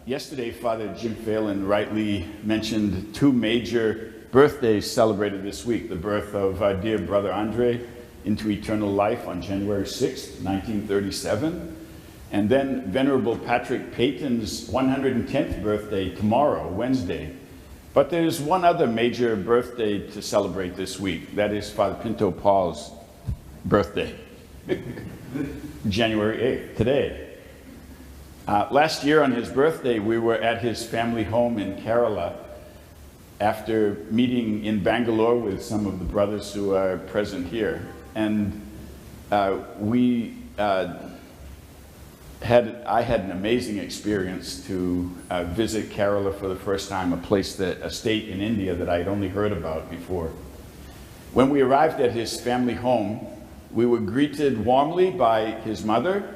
Yesterday, Father Jim Phelan rightly mentioned two major birthdays celebrated this week. The birth of our dear brother Andre into eternal life on January 6th, 1937. And then Venerable Patrick Peyton's 110th birthday tomorrow, Wednesday. But there's one other major birthday to celebrate this week. That is Father Pinto Paul's birthday, January 8th, today. Last year on his birthday, we were at his family home in Kerala after meeting in Bangalore with some of the brothers who are present here. And I had an amazing experience to visit Kerala for the first time, a state in India that I had only heard about before. When we arrived at his family home, we were greeted warmly by his mother,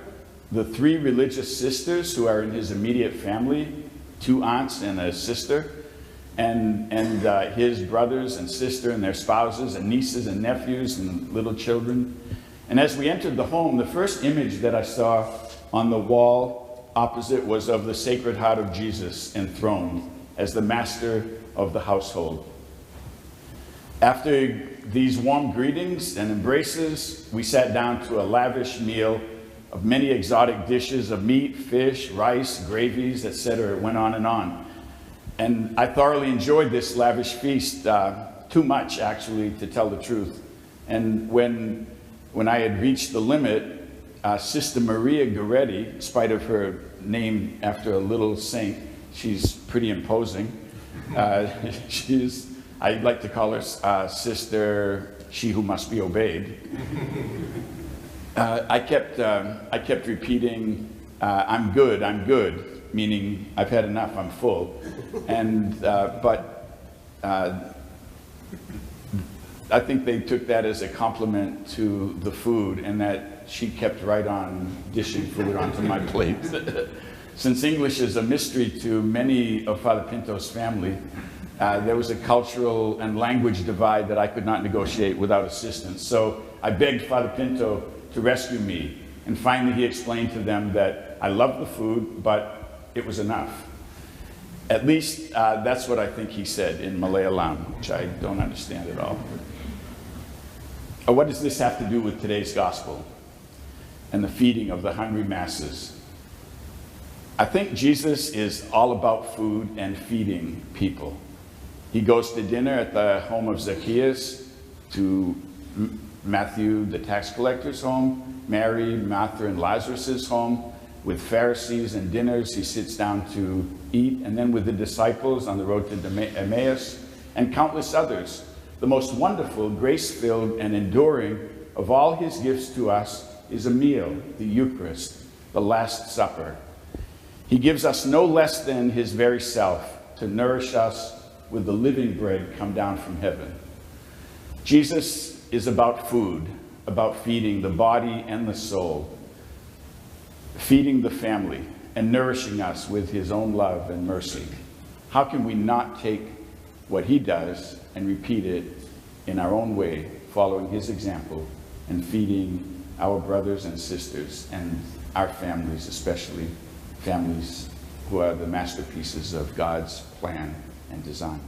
the three religious sisters who are in his immediate family, two aunts and a sister, and his brothers and sister and their spouses and nieces and nephews and little children. And as we entered the home, the first image that I saw on the wall opposite was of the Sacred Heart of Jesus enthroned as the master of the household. After these warm greetings and embraces, we sat down to a lavish meal of many exotic dishes of meat, fish, rice, gravies, etc. It went on and on. And I thoroughly enjoyed this lavish feast, too much actually, to tell the truth. And when I had reached the limit, Sister Maria Goretti, in spite of her name after a little saint, she's pretty imposing. I'd like to call her Sister She Who Must Be Obeyed. I kept repeating, I'm good, meaning I've had enough, I'm full. And, I think they took that as a compliment to the food, and that she kept right on dishing food onto my plate. Since English is a mystery to many of Father Pinto's family, there was a cultural and language divide that I could not negotiate without assistance. So I begged Father Pinto to rescue me, and finally he explained to them that I loved the food, but it was enough. At least that's what I think he said in Malayalam, which I don't understand at all. What does this have to do with today's gospel and the feeding of the hungry masses? I think Jesus is all about food and feeding people. He goes to dinner at the home of Zacchaeus, to Matthew, the tax collector's home, Mary, Martha, and Lazarus's home. With Pharisees and dinners, he sits down to eat, and then with the disciples on the road to Emmaus, and countless others. The most wonderful, grace-filled, and enduring of all his gifts to us is a meal, the Eucharist, the Last Supper. He gives us no less than his very self to nourish us with the living bread come down from heaven. Jesus is about food, about feeding the body and the soul, feeding the family, and nourishing us with his own love and mercy. How can we not take what he does and repeat it in our own way, following his example and feeding our brothers and sisters and our families, especially families who are the masterpieces of God's plan and design?